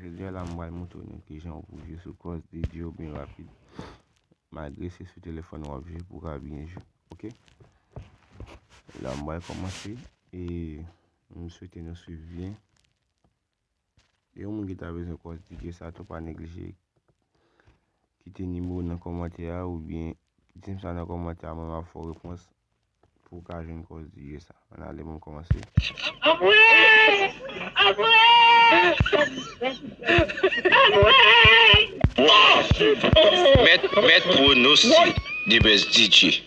je dis là, moi, mon tour que j'ai envoyé sur cause des vidéos bien rapide. Malgré c'est sur téléphone ou objet pour bien jouer. Ok? Là, on va commencer et je souhaite nous suivre bien. Et on qui a besoin de cause de ça, tu pas négliger. Quitter numéro dans les commentaires ou bien quitter ça dans les commentaires, on va faire réponse pour que j'ai une cause de ça. On allait commencer. Mettre pronostic des best DJ.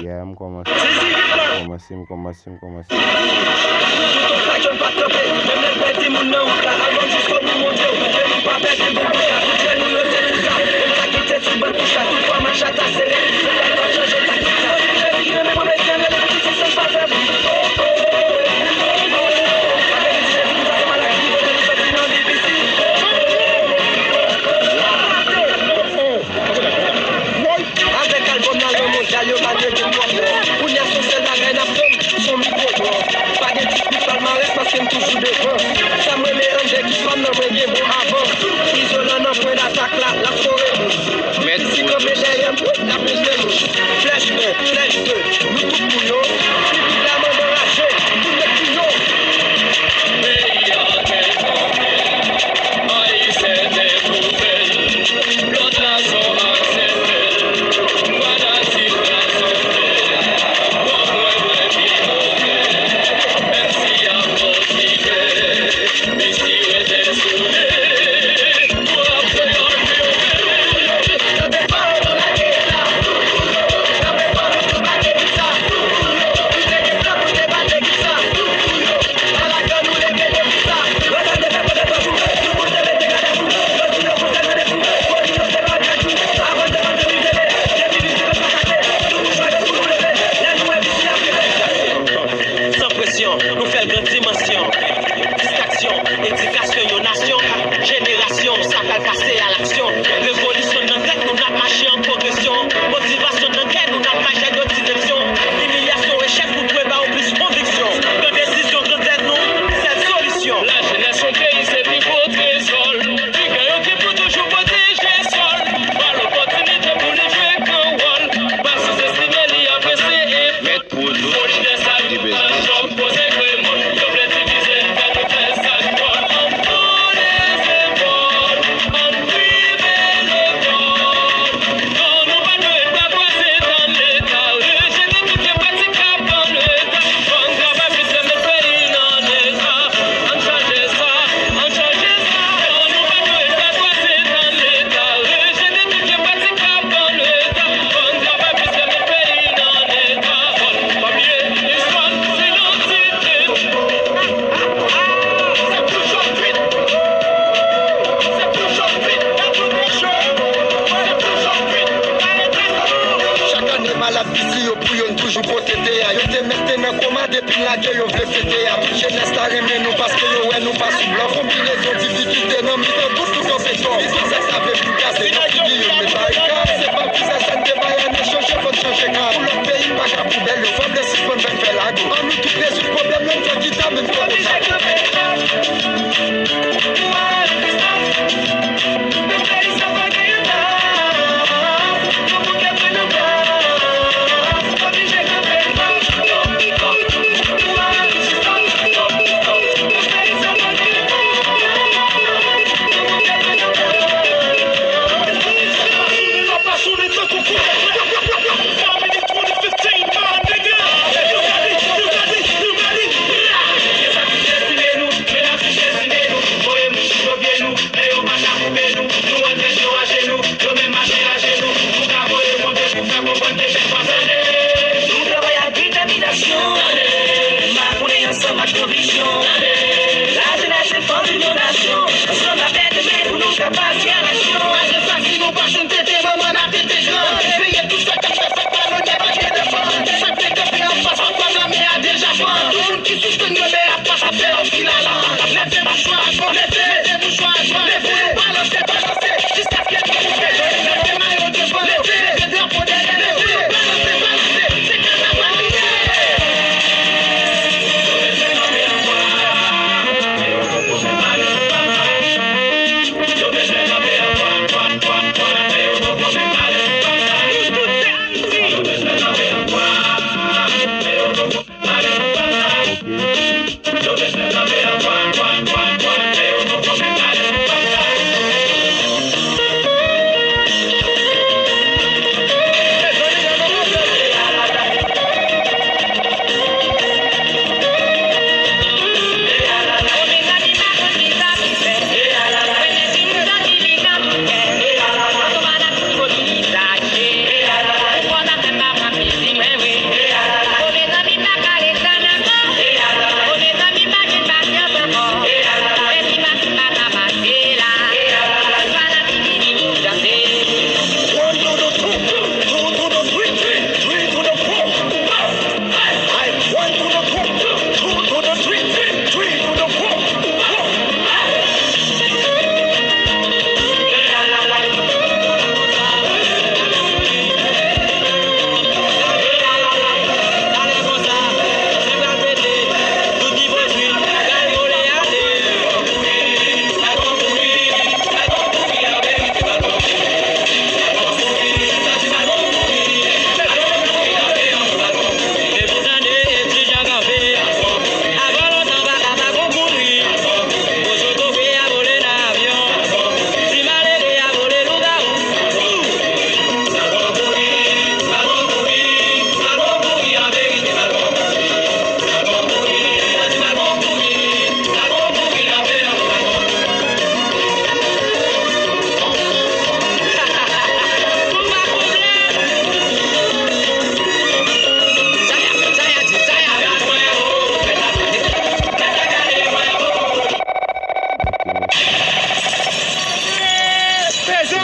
Yeah, on commence. Jusqu'à ce que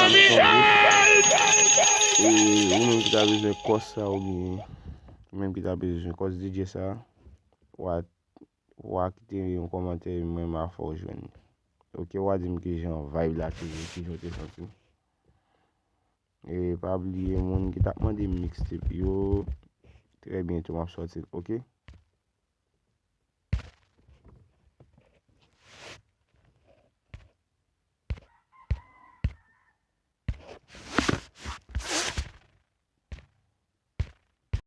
E ou menm ki ta bezwen kos sa ou bien ou menm ki ta bezwen kos DJ sa, wak kite yon komante mwen ma fò jwen. Ok, wadim ki jan vibe la ki jote santi. E pa oubliye moun ki takman de mixtape yo, tre bientou map sorti, ok?